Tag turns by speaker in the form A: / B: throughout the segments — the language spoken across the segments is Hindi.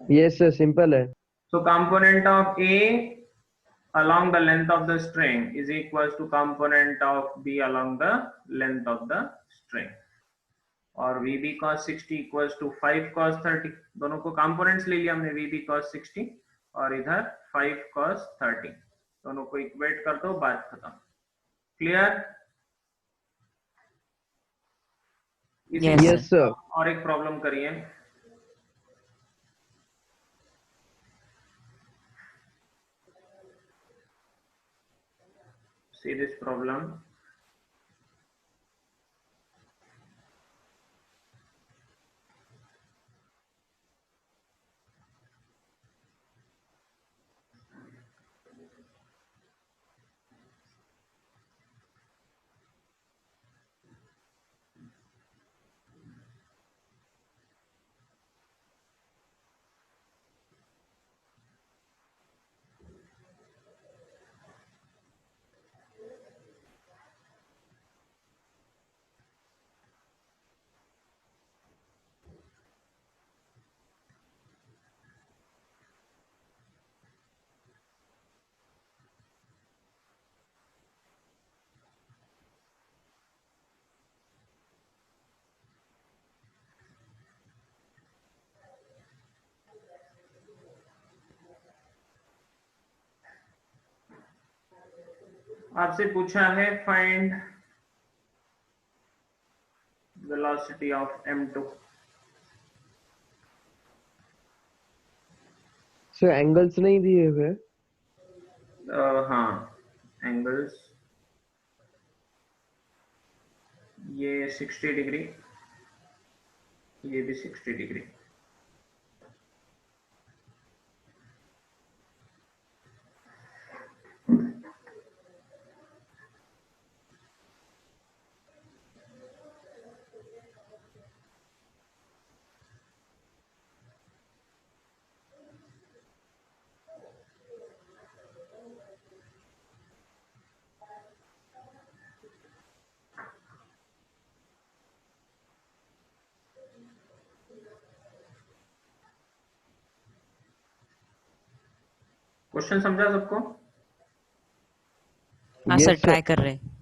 A: यस सर, सिंपल है।
B: So component of A along the length of the string is equals to component of B along the length of the string, और VB cos 60 equals to 5 cos 30, दोनों को कंपोनेंट्स ले लिया हमने, VB cos 60 और इधर 5 cos 30, दोनों को इक्वेट कर दो, बात खत्म। क्लियर? इसी
A: यस सर।
B: और एक प्रॉब्लम करिए। See this problem. आपसे पूछा है find velocity of M2।
A: Sir angles नहीं दिए हुए।
B: हाँ, एंगल्स ये 60 डिग्री, ये भी 60 डिग्री। क्वेश्चन समझा सबको?
C: हाँ सर, ट्राई कर रहे हैं।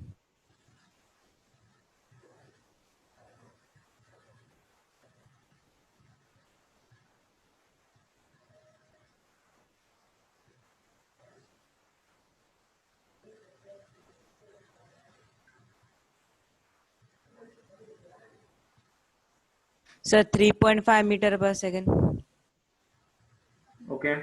C: सर 3.5 मीटर पर सेकंड।
B: ओके,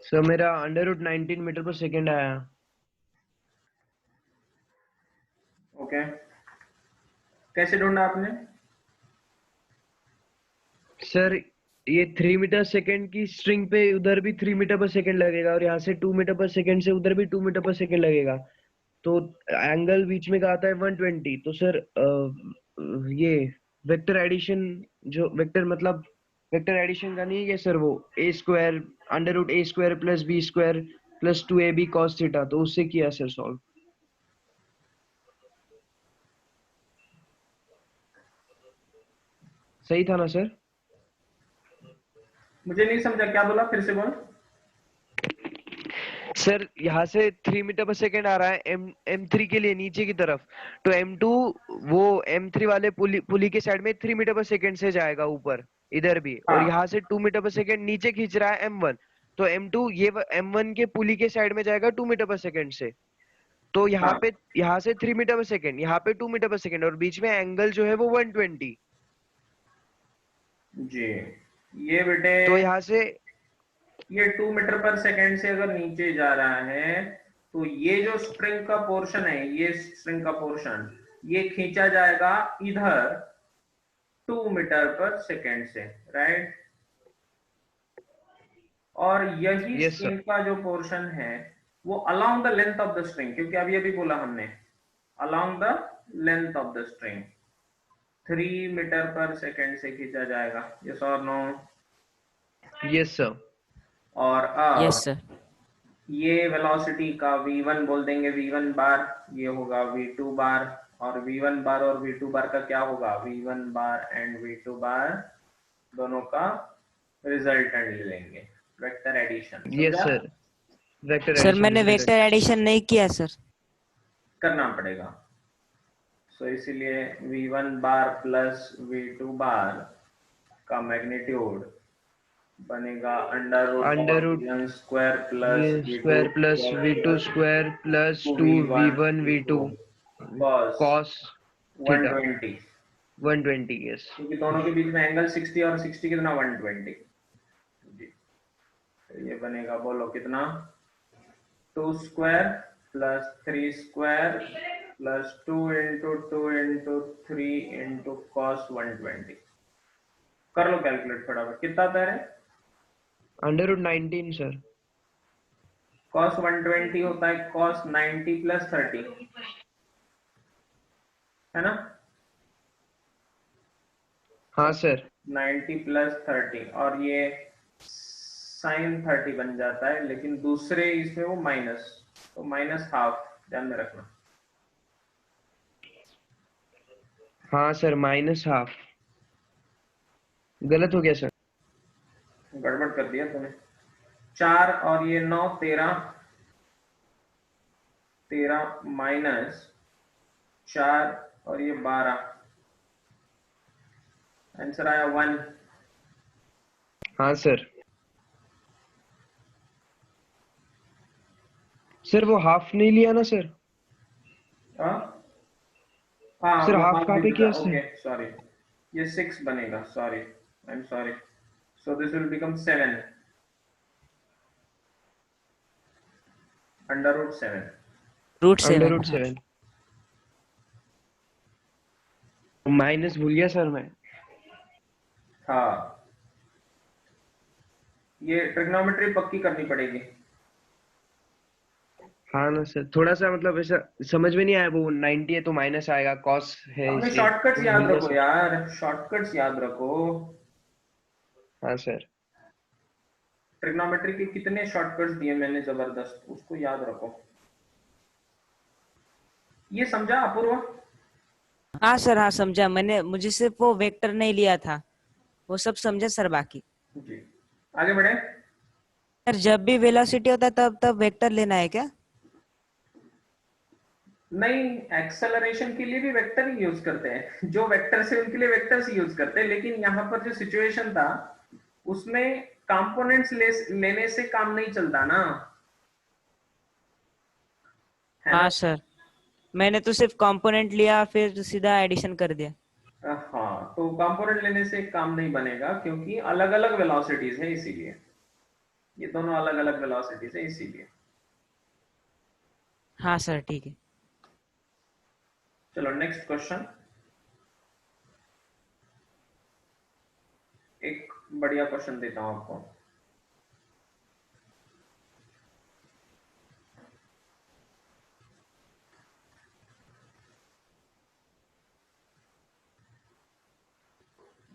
A: सर मेरा √19 मीटर पर सेकंड आया।
B: ओके, कैसे ढूंढा आपने?
A: सर ये 3 मीटर सेकंड की स्ट्रिंग पे उधर भी 3 मीटर पर सेकंड लगेगा, और यहाँ से 2 मीटर पर सेकंड से उधर भी 2 मीटर पर सेकंड लगेगा, तो एंगल बीच में का आता है 120। तो सर ये वेक्टर एडिशन, जो वेक्टर मतलब वेक्टर एडिशन का नहीं है ये सर, वो a² √a² + b² + 2ab cos theta, तो उससे किया सर सॉल्व। सही था ना सर?
B: मुझे नहीं समझा, क्या बोला, फिर से बोल।
A: सर यहाँ से 3 मीटर पर सेकंड आ रहा है M3 के लिए नीचे की तरफ, तो M2 वो M3 वाले पुली के साइड में 3 मीटर पर सेकंड से जाएगा ऊपर इधर भी, और
B: हाँ,
A: यहाँ से 2 मीटर पर सेकंड नीचे खींच रहा है M1, तो M2 ये M1 के पुली के साइड में जाएगा 2 मीटर पर सेकंड से। तो यहाँ
B: हाँ
A: पे, यहाँ से 3 मीटर पर सेकंड, यहाँ पे 2 मीटर पर सेकंड, और बीच में एंगल जो है वो 120।
B: जी, ये बेटे
A: तो यहाँ से
B: ये 2 मीटर पर सेकेंड से अगर नीचे जा रहा है, तो ये जो स्ट्रिंग का पोर्शन है, ये स्ट्रिंग का पोर्शन ये खींचा जाएगा इधर 2 मीटर पर सेकेंड से, राइट? और यही
A: यस सर।
B: स्ट्रिंग का जो पोर्शन है वो along the length of the string, क्योंकि अभी अभी बोला हमने along the length of the string 3 metre पर सेकेंड से खींचा जाएगा, yes or no?
A: Yes sir.
B: और
C: यस
B: अब
C: सर।
B: ये वेलोसिटी का v1 बोल देंगे, v1 बार, ये होगा v2 बार, और v1 बार और v2 बार का क्या होगा, v1 बार एंड v2 बार दोनों का रिजल्टेंट ले लेंगे, vector addition.
A: Yes sir, vector
C: sir मैंने
A: एडिशन
C: वेक्टर एडिशन नहीं किया सर।
B: करना पड़ेगा, सो इसीलिए v1 बार प्लस v2 बार का मैग्नीट्यूड बनेगा under root square plus
A: square plus v2 square plus 2v1 v2 cos theta
B: 120,
A: 120। Yes,
B: क्योंकि दोनों के बीच में एंगल 60 और 60 कितना 120 जी। तो ये बनेगा, बोलो कितना, 2 square plus 3 square plus 2 into 2 into 3 into cos 120। कर लो कैलकुलेट फटाफट, कितना आता है,
A: अंडर रूट 19 सर।
B: cos 120 होता है cos 90 प्लस 30, है ना,
A: हाँ सर।
B: 90 प्लस 30, और ये sin 30 बन जाता है, लेकिन दूसरे इसमें वो माइनस, तो माइनस हाफ, ध्यान में रखना।
A: हाँ सर, माइनस हाफ गलत हो गया सर,
B: गड़बड़ कर दिया तूने। 4 और ये 9 13, 13 माइनस 4 और ये 12, आंसर आया 1।
A: हाँ सर। सर वो हाफ नहीं लिया ना सर?
B: हाँ
A: सर
B: वो
A: हाफ
B: हाफ
A: कहाँ पे
B: भी
A: किया
B: था,
A: सर?
B: ओके सॉरी, ये 6 बनेगा, sorry I am sorry, so this will become 7 under root 7।
A: Under root
C: 7।
A: 7 minus भूल गया सर मैं।
B: हाँ, ये ट्रिग्नोमेट्री पक्की करनी पड़ेगी।
A: हाँ ना सर, थोड़ा सा मतलब ऐसा समझ में नहीं आया, वो 90 है तो माइनस आएगा, कॉस है
B: अपने
A: इसलिए
B: शॉर्टकट्स
A: तो
B: याद
A: भूल गया
B: रखो
A: सर।
B: यार, शॉर्टकट्स याद रखो।
A: हाँ सर।
B: ट्रिग्नोमेट्री के कितने शॉर्टकट्स दिए मैंने जबरदस्त, उसको याद रखो। ये समझा अपूर्व?
C: हाँ सर, हाँ समझा मैंने, मुझे सिर्फ वो वेक्टर नहीं लिया था, वो सब समझा सर। बाकी
B: जी, आगे बढ़े।
C: सर जब भी वेलोसिटी होता है तब तब वेक्टर लेना है क्या?
B: नहीं, एक्सेलरेशन के लिए भी वेक्टर ही यूज करते हैं, जो वेक्टर से उनके लिए वेक्टर्स ही यूज करते हैं, लेकिन यहाँ पर जो सिचुएशन था उसमें कंपोनेंट्स लेने से काम नहीं चलता ना, है ना।
C: हाँ सर, मैंने तो सिर्फ कंपोनेंट लिया फिर सीधा एडिशन कर दिया।
B: हाँ, तो कंपोनेंट लेने से काम नहीं बनेगा, क्योंकि अलग अलग वेलोसिटीज है, इसीलिए ये दोनों अलग अलग वेलोसिटीज है, इसीलिए।
C: हाँ सर ठीक है।
B: चलो नेक्स्ट क्वेश्चन, एक बढ़िया क्वेश्चन देता हूं आपको।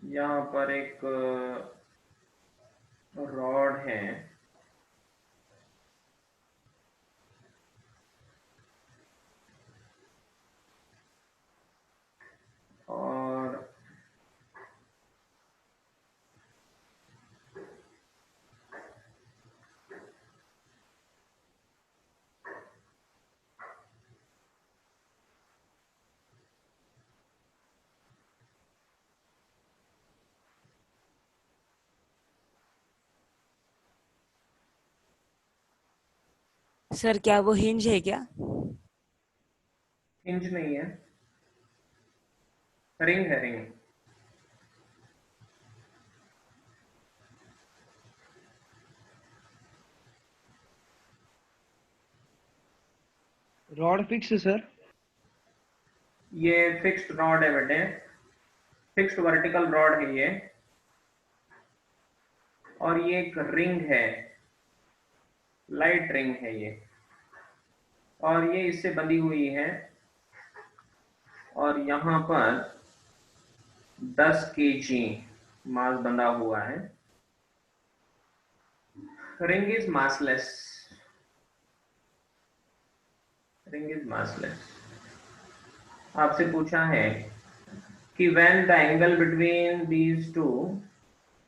B: यहाँ पर एक रॉड है, और
C: सर क्या वो हिंज है क्या?
B: हिंज नहीं है, रिंग है, रिंग।
A: रॉड फिक्स है सर?
B: ये फिक्स्ड रॉड है बेटे, फिक्स्ड वर्टिकल रॉड है ये, और ये एक रिंग है, लाइट रिंग है ये। और ये इससे बंधी हुई है और यहाँ पर 10 kg मास बंधा हुआ है। Ring is massless, ring is massless. आपसे पूछा है कि when the angle between these two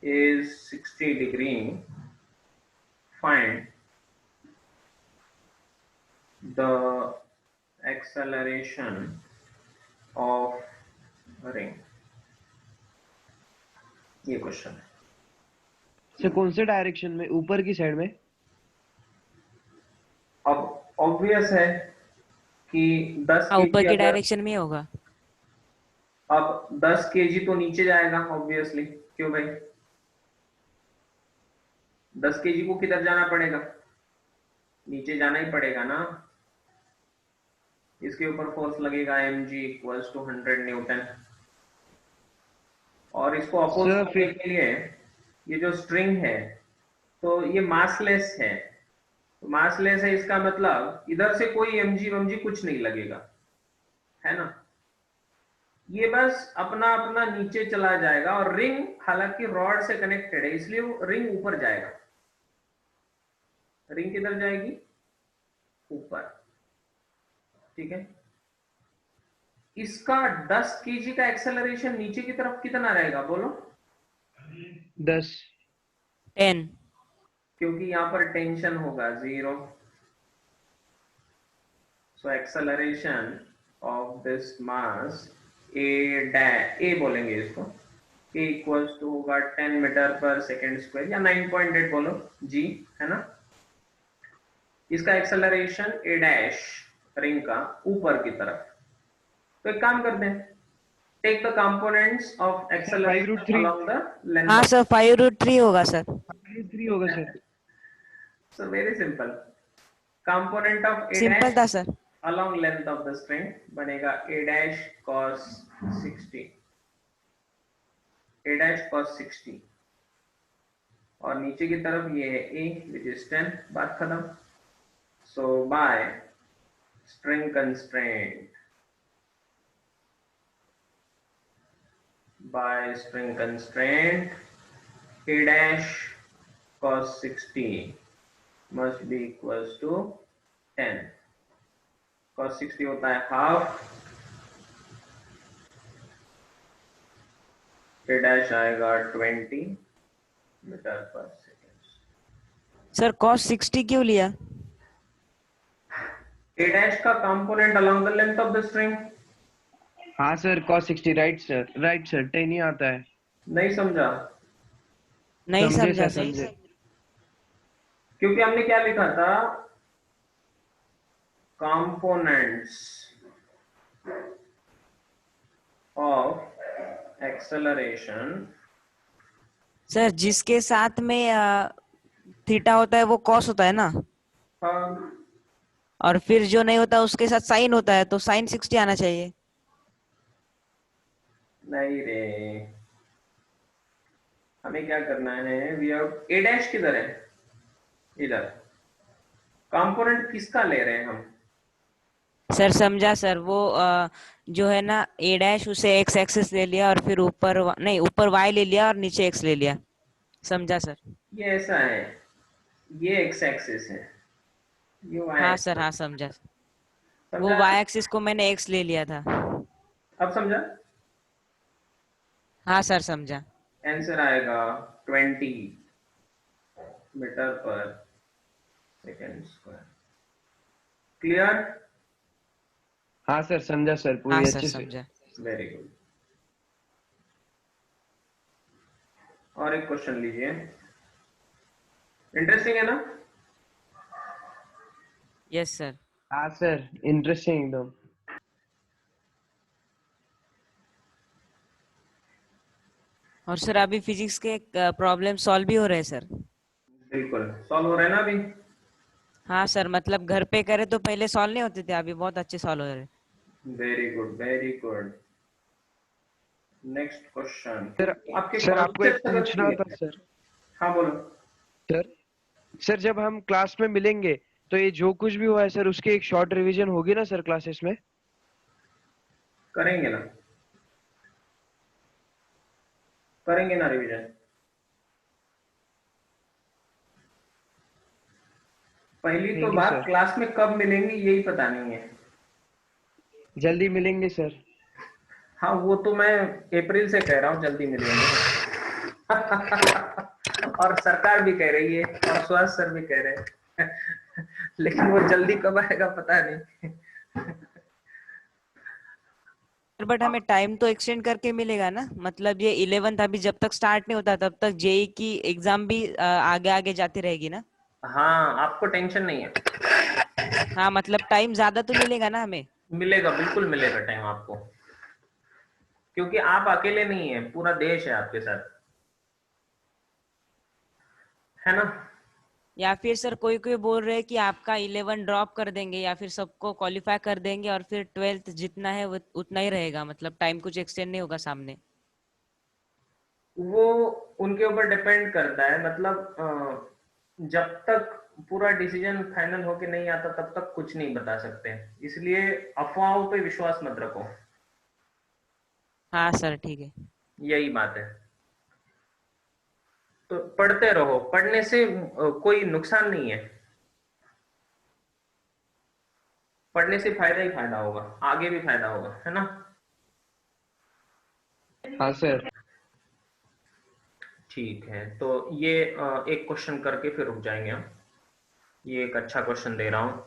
B: is 60 degree, find the acceleration of ring। ये क्वेश्चन है।
A: सर कौन से डायरेक्शन में, ऊपर की साइड में?
B: अब ऑब्वियस है कि 10
C: हाँ, ऊपर
B: kg
C: के
B: अगर,
C: डायरेक्शन में ही होगा।
B: अब 10 kg तो नीचे जाएगा ऑब्वियसली, क्यों भाई? 10 kg को किधर जाना पड़ेगा? नीचे जाना ही पड़ेगा ना। इसके ऊपर फोर्स लगेगा mg इक्वल्स टू 100 न्यूटन। और इसको अपोज
A: सर
B: करने
A: फिर
B: के लिए ये जो स्ट्रिंग है तो ये मासलेस है, तो मासलेस है इसका मतलब इधर से कोई mg कुछ नहीं लगेगा, है ना। ये बस अपना अपना नीचे चला जाएगा और रिंग हालांकि रॉड से कनेक्टेड है इसलिए वो रिंग ऊपर जाएगा। रिंग किधर जाएगी? ऊपर, ठीक है। इसका 10 kg का एक्सेलरेशन नीचे की तरफ कितना रहेगा बोलो?
A: 10।
C: 10।
B: क्योंकि यहां पर टेंशन होगा 0, so acceleration of this mass a बोलेंगे इसको, ए इक्वल्स टू होगा 10 मीटर पर सेकेंड स्क्वायर या 9.8 बोलो जी, है ना। इसका एक्सेलरेशन ए डैश रिंग का ऊपर की तरफ। तो एक काम करते हैं, take the components of
A: 5
B: acceleration
A: root 3।
B: Along the length
C: हाँ
B: ऑफ,
C: सर, 5√3 होगा सर।
A: 5√3 होगा सर।
B: So very simple. Component of A
C: simple
B: dash
C: था sir.
B: along length of the string बनेगा a dash cos 60, a dash cos 60 और नीचे की तरफ ये है a which is 10, बात खत्म। so by string constraint, by string constraint a dash cos 60 must be equals to 10। cos 60 होता है हाफ, a dash आएगा 20 मीटर पर सेकेंड।
C: सर cos 60 क्यों लिया?
B: a dash का component along the length of the string।
A: हाँ sir cos 60, right sir, right sir, 10 ही आता है।
B: नहीं समझा?
C: नहीं
A: समझे
C: समझा
A: सर,
C: सर।
A: समझे।
B: क्योंकि हमने क्या लिखा था, कंपोनेंट्स ऑफ एक्सेलरेशन।
C: सर जिसके साथ में थीटा होता है वो कॉस होता है ना,
B: हाँ,
C: और फिर जो नहीं होता उसके साथ साइन होता है, तो साइन 60 आना चाहिए।
B: नहीं रे, हमें क्या करना है, वी हैव ए डैश किधर है? इधर। कंपोनेंट किसका ले रहे हैं हम?
C: सर समझा सर, वो जो है ना ए डैश, उसे एक्स एक्सिस ले लिया और फिर नहीं ऊपर वाई ले लिया और नीचे एक्स ले लिया। समझा सर।
B: ये ऐसा है, ये एक्स एक्सिस है, ये वाई
C: हाँ
B: एक्सिस।
C: सर, हाँ समझा। वो
B: समझा?
C: वाई एक्सिस को मैंने एक्स ले लिया था।
B: अब समझा?
C: हाँ सर समझा।
B: आंसर आएगा 20 मीटर पर सेकेंड स्क्वायर। क्लियर?
A: हाँ सर समझा सर,
C: हाँ
A: पूरी
C: सर
A: अच्छे से।
C: समझा।
B: Very good. और एक क्वेश्चन लीजिए, इंटरेस्टिंग है ना?
C: Yes sir.
A: हाँ सर, इंटरेस्टिंग एकदम।
C: और सर अभी फिजिक्स के प्रॉब्लम सॉल्व भी हो रहे हैं सर।
B: बिल्कुल सॉल्व हो रहा है ना अभी?
C: हाँ सर, मतलब घर पे करे तो पहले सॉल्व नहीं होते थे, अभी बहुत अच्छे सॉल्व हो रहे हैं।
B: Very good, very good. Next question.
A: Sir
B: आपके
A: सर आपको एक
B: कॉन्सेप्ट अगर
A: पूछना था
B: क्लियर है,
A: सर।
B: हाँ बोलो।
A: सर सर जब हम क्लास में मिलेंगे तो ये जो कुछ भी हुआ है सर, उसकी एक शॉर्ट रिवीजन होगी ना सर क्लासेस में?
B: करेंगे ना, करेंगे ना रिवीजन। पहली तो
A: थैंक यू
B: बात,
A: सर।
B: क्लास में कब मिलेंगे यही पता नहीं है।
A: जल्दी मिलेंगे सर।
B: हाँ वो तो मैं अप्रैल से कह रहा हूँ जल्दी मिलेंगे। और सरकार भी कह रही है और स्वास्थ्य सर भी कह रहे हैं। लेकिन वो जल्दी कब आएगा पता नहीं।
C: बट हमें टाइम तो एक्सटेंड करके मिलेगा ना, मतलब ये 11th अभी जब तक स्टार्ट नहीं होता तब तक जेई की एग्जाम भी आगे आगे जाती रहेगी ना।
B: हाँ आपको टेंशन नहीं है।
C: हाँ मतलब टाइम ज्यादा तो मिलेगा ना हमें।
B: मिलेगा, बिल्कुल मिलेगा टाइम आपको, क्योंकि आप अकेले नहीं है, पूरा देश है आपके साथ, है ना।
C: या फिर सर कोई कोई बोल रहे हैं कि आपका 11 ड्रॉप कर देंगे या फिर सबको क्वालिफाई कर देंगे और फिर 12th जितना है वो उतना ही रहेगा, मतलब टाइम कुछ एक्सटेंड नहीं होगा सामने।
B: वो उनके ऊपर डिपेंड करता है, मतलब जब तक पूरा डिसीजन फाइनल होके नहीं आता तब तक कुछ नहीं बता सकते, इसलिए अफवाहों पे विश्वास मत रखो।
C: हाँ सर ठीक है।
B: यही बात है। तो पढ़ते रहो, पढ़ने से कोई नुकसान नहीं है, पढ़ने से फायदा ही फायदा होगा, आगे भी फायदा होगा, है ना।
A: हाँ सर।
B: ठीक है, तो ये एक क्वेश्चन करके फिर रुक जाएंगे हम। ये एक अच्छा क्वेश्चन दे रहा हूं।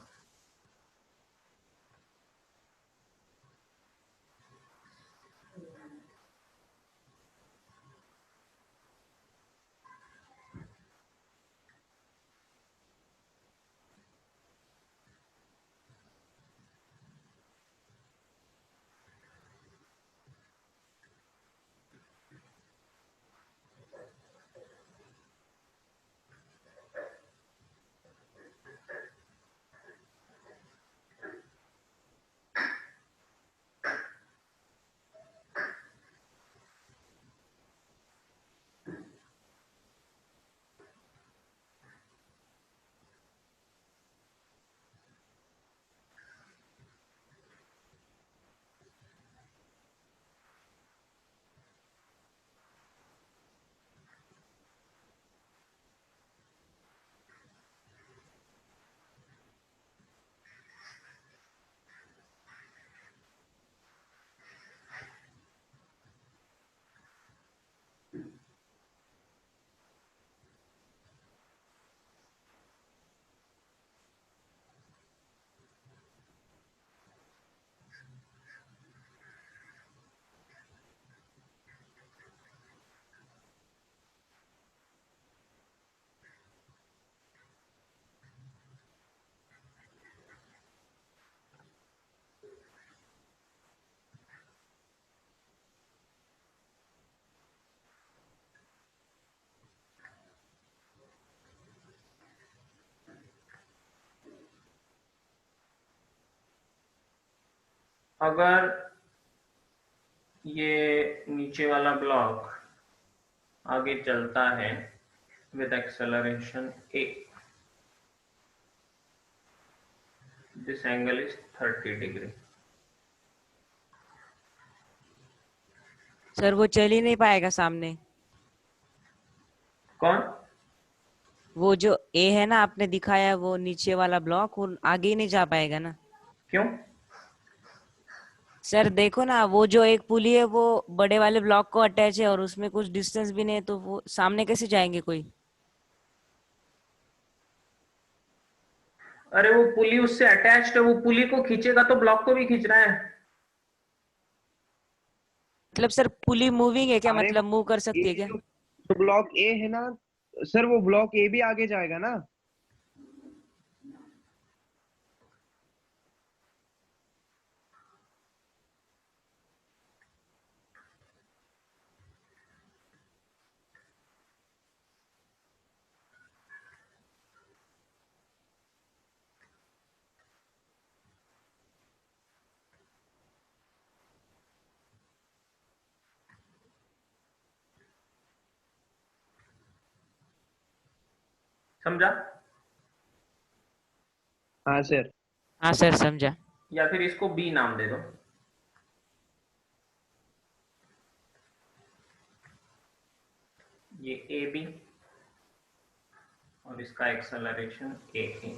B: अगर ये नीचे वाला ब्लॉक आगे चलता है with acceleration a, this angle is 30 degree।
C: Sir वो चल ही नहीं पाएगा सामने।
B: कौन?
C: वो जो ए है ना आपने दिखाया, वो नीचे वाला ब्लॉक वो आगे ही नहीं जा पाएगा ना।
B: क्यों?
C: सर देखो ना, वो जो एक पुली है वो बड़े वाले ब्लॉक को अटैच है और उसमें कुछ डिस्टेंस भी नहीं है, तो वो सामने कैसे जाएंगे कोई।
B: अरे वो पुली उससे अटैच्ड है, वो पुली को खींचेगा तो ब्लॉक को भी खींच रहा है।
C: मतलब सर पुली मूविंग है क्या,
A: अरे
C: मतलब मूव कर सकती है
A: ये
C: क्या।
A: जो ब्लॉक ए है ना सर, वो ब्लॉक ए भी आगे जाएगा ना।
B: समझा?
A: हाँ सर।
C: हाँ सर समझा।
B: या फिर इसको बी नाम दे दो। ये ए बी और इसका एक्सेलरेशन ए ए।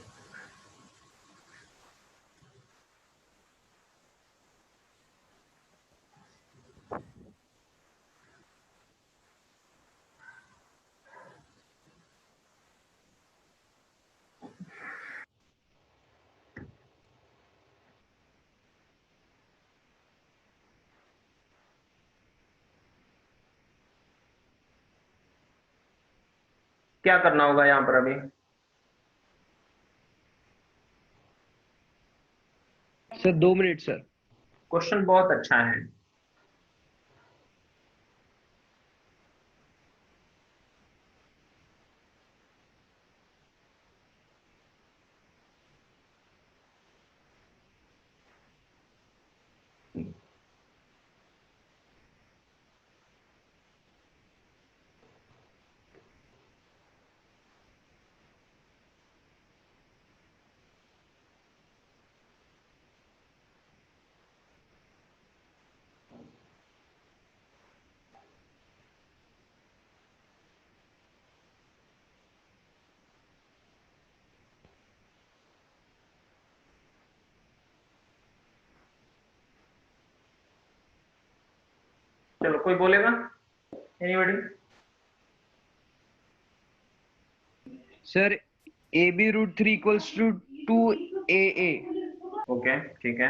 B: क्या करना होगा यहाँ पर अभी?
A: Sir 2 minute sir.
B: क्वेश्चन बहुत अच्छा है। चलो कोई बोलेगा? Anybody?
A: Sir AB√3 equals to 2AA।
B: Okay ठीक है,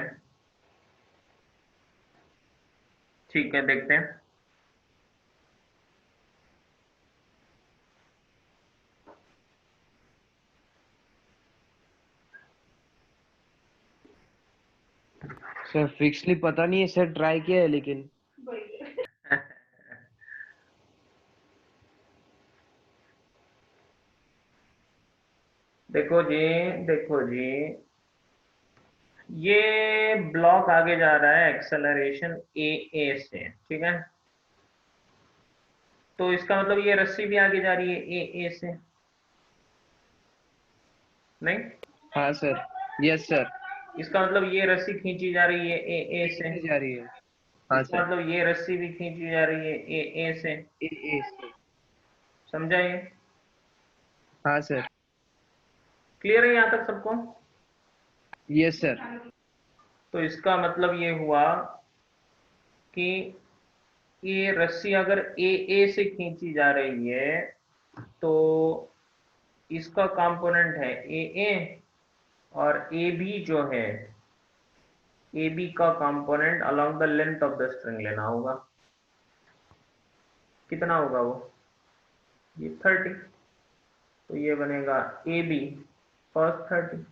B: ठीक है देखते हैं।
A: सर फिक्सली पता नहीं है सर, ट्राई किया है लेकिन।
B: देखो जी, देखो जी, ये ब्लॉक आगे जा रहा है एक्सेलरेशन ए ए से, ठीक है? तो इसका मतलब ये रस्सी भी आगे जा रही है ए ए से, नहीं?
A: हाँ सर। Yes sir.
B: इसका मतलब ये रस्सी खींची जा रही है ए ए से।
A: से जा रही है। हाँ
B: इसका
A: सर।
B: मतलब ये रस्सी भी खींची जा रही है ए ए से।
A: AA से।
B: समझा ये?
A: हाँ सर।
B: क्लियर है यहाँ तक सबको?
A: Yes sir.
B: तो इसका मतलब ये हुआ कि ये रस्सी अगर ए ए से खींची जा रही है तो इसका कंपोनेंट है ए ए, और ए बी जो है, ए बी का component along the length of the string लेना होगा। कितना होगा वो? ये 30। तो ये बनेगा ए बी cos 30।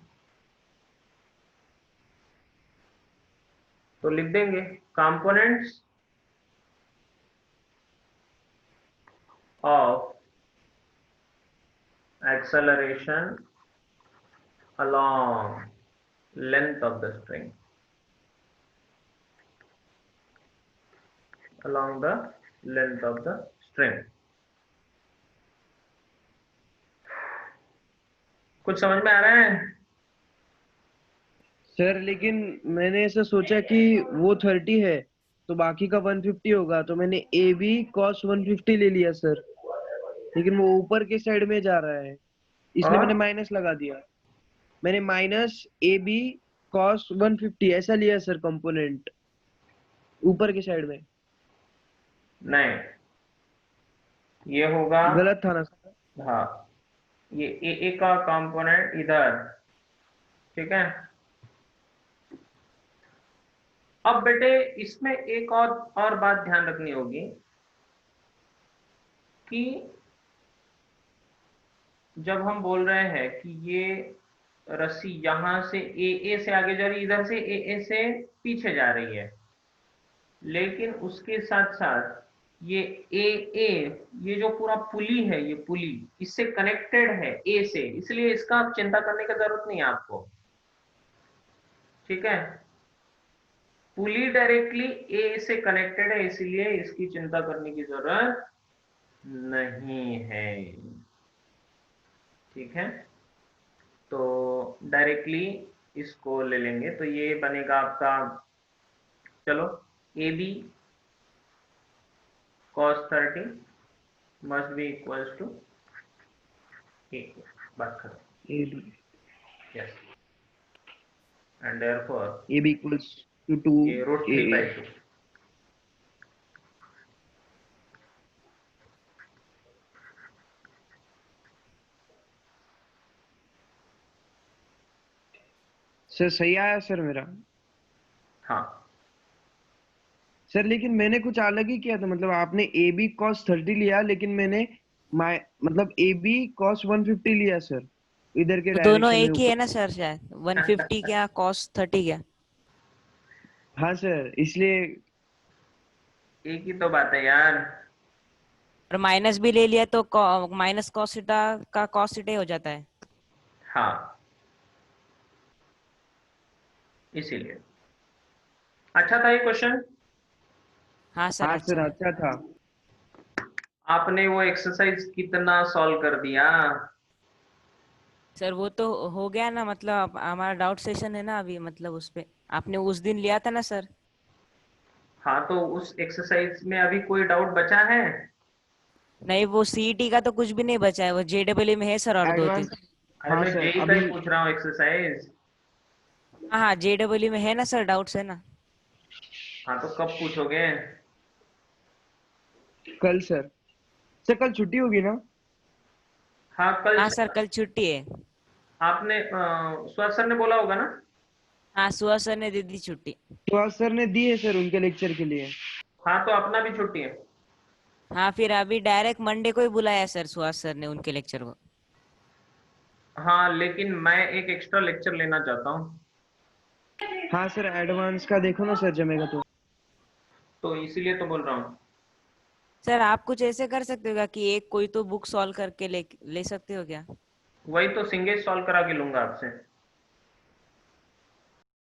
B: तो लिख देंगे components of acceleration along length of the string, along the length of the string। कुछ समझ में आ रहा है?
A: सर लेकिन मैंने ऐसा सोचा कि वो 30 है तो बाकी का 150 होगा, तो मैंने AB cos 150 ले लिया सर। लेकिन वो ऊपर के साइड में जा रहा है, इसलिए
B: और
A: मैंने माइनस लगा दिया। मैंने माइनस AB cos 150 ऐसा लिया सर कंपोनेंट ऊपर के साइड में।
B: नहीं, ये होगा,
A: गलत था ना सर?
B: हाँ, ये ए का कंपोनेंट इधर, ठीक है? अब बेटे इसमें एक और बात ध्यान रखनी होगी कि जब हम बोल रहे हैं कि ये रस्सी यहां से ए से आगे जा रही है, इधर से ए से पीछे जा रही है, लेकिन उसके साथ साथ ये ए ये जो पूरा पुली है, ये पुली इससे कनेक्टेड है ए से, इसलिए इसका आप चिंता करने की जरूरत नहीं है आपको, ठीक है? पुली डायरेक्टली ए से कनेक्टेड है, इसलिए इसकी चिंता करने की जरूरत नहीं है, ठीक है? तो डायरेक्टली इसको ले लेंगे, तो ये बनेगा आपका, चलो A B cos 30 must be equals to a, बात खत्म।
A: A B,
B: yes, and therefore
A: A B equals to 2
B: ये root
A: A
B: 3
A: A.
B: by 2।
A: Sir सही आया सर मेरा?
B: हाँ
A: सर लेकिन मैंने कुछ अलग ही किया था, मतलब आपने ए बी कॉस 30 लिया, लेकिन मैंने मतलब ए बी कॉस 150 लिया सर, इधर के
C: तो दोनों
A: डायरेक्शन में
C: एक ही
A: ऊपर।
C: है ना सर, शायद 150 क्या cos 30 क्या?
A: हाँ सर, इसलिए।
B: एक ही तो बात है यार।
C: और माइनस भी ले लिया तो माइनस cos थीटा का cos थीटा हो जाता है।
B: हाँ इसीलिए अच्छा था ये क्वेश्चन।
C: हाँ सर,
A: हाँ
C: अच्छा
A: सर
C: है।
A: अच्छा था।
B: आपने वो एक्सरसाइज कितना सॉल्व कर दिया?
C: सर वो तो हो गया ना, मतलब हमारा डाउट सेशन है ना अभी, मतलब उस पे आपने उस दिन लिया था ना सर।
B: हाँ तो उस एक्सरसाइज में अभी कोई डाउट बचा है?
C: नहीं, वो सीईटी का तो कुछ भी नहीं बचा है, वो जेडब्ल्यू में है सर, और दो तीन।
A: एडवांस।
B: अरे
A: हाँ
B: मैं
A: सर
B: जेई का
A: अभी।
B: ही पूछ रहा हूँ एक्सरसाइज।
C: हाँ हाँ, जेडब्ल्यू में है ना सर, डाउट्स है ना।
B: हाँ तो कब पूछोगे?
A: कल सर। सर कल छुट्टी होगी ना?
B: हाँ कल
C: हाँ सर, कल छुट्टी है।
B: आपने सुहास सर ने बोला होगा ना?
C: हाँ, सुहा सर ने दे दी छुट्टी।
A: तो आज सर ने दी है सर उनके लेक्चर के लिए।
B: हाँ तो अपना भी छुट्टी है।
C: हाँ, फिर अभी डायरेक्ट मंडे को ही बुलाया सर सुहास सर ने उनके लेक्चर को।
B: हाँ लेकिन मैं एक एक्स्ट्रा लेक्चर लेना चाहता हूँ,
A: हाँ सर, एडवांस का देखो ना सर, जमेगा
B: तो इसीलिए तो बोल रहा हूँ।
C: सर आप कुछ ऐसे कर सकते हो क्या कि एक कोई तो बुक सॉल्व करके ले ले सकते हो क्या?
B: वही तो सिंगेज सॉल्व करा के लूंगा आपसे।